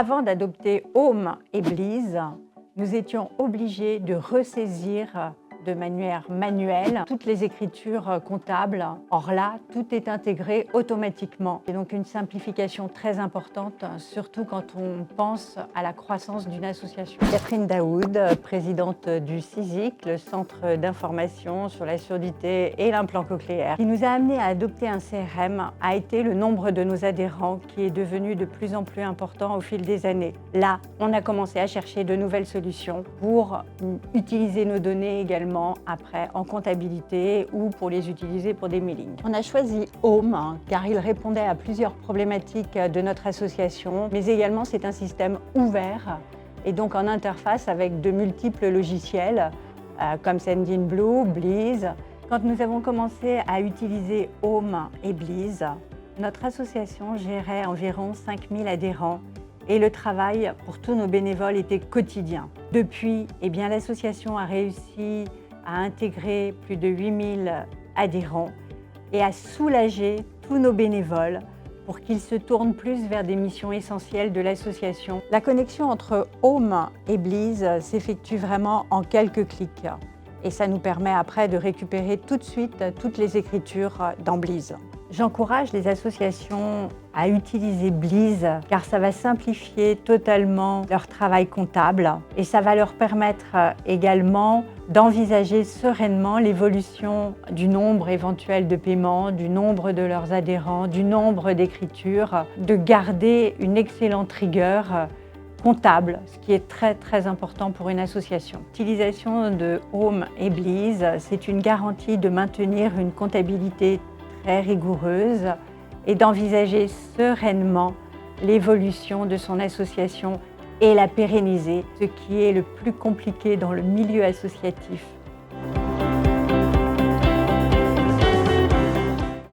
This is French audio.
Avant d'adopter Home et Bliiz, nous étions obligés de ressaisir de manière manuelle toutes les écritures comptables. Or là, tout est intégré automatiquement. C'est donc une simplification très importante, surtout quand on pense à la croissance d'une association. Catherine Daoud, présidente du CISIC, le Centre d'information sur la surdité et l'implant cochléaire, qui nous a amené à adopter un CRM, a été le nombre de nos adhérents qui est devenu de plus en plus important au fil des années. Là, on a commencé à chercher de nouvelles solutions pour utiliser nos données également après en comptabilité ou pour les utiliser pour des mailings. On a choisi Home car il répondait à plusieurs problématiques de notre association, mais également c'est un système ouvert et donc en interface avec de multiples logiciels comme Sendinblue, Bliiz. Quand nous avons commencé à utiliser Home et Bliiz, notre association gérait environ 5000 adhérents et le travail pour tous nos bénévoles était quotidien. Depuis, l'association a réussi à intégrer plus de 8000 adhérents et à soulager tous nos bénévoles pour qu'ils se tournent plus vers des missions essentielles de l'association. La connexion entre Home et Bliiz s'effectue vraiment en quelques clics et ça nous permet après de récupérer tout de suite toutes les écritures dans Bliiz. J'encourage les associations à utiliser Bliiz car ça va simplifier totalement leur travail comptable et ça va leur permettre également d'envisager sereinement l'évolution du nombre éventuel de paiements, du nombre de leurs adhérents, du nombre d'écritures, de garder une excellente rigueur comptable, ce qui est très important pour une association. L'utilisation de Home et Bliiz, c'est une garantie de maintenir une comptabilité très rigoureuse et d'envisager sereinement l'évolution de son association et la pérenniser, ce qui est le plus compliqué dans le milieu associatif.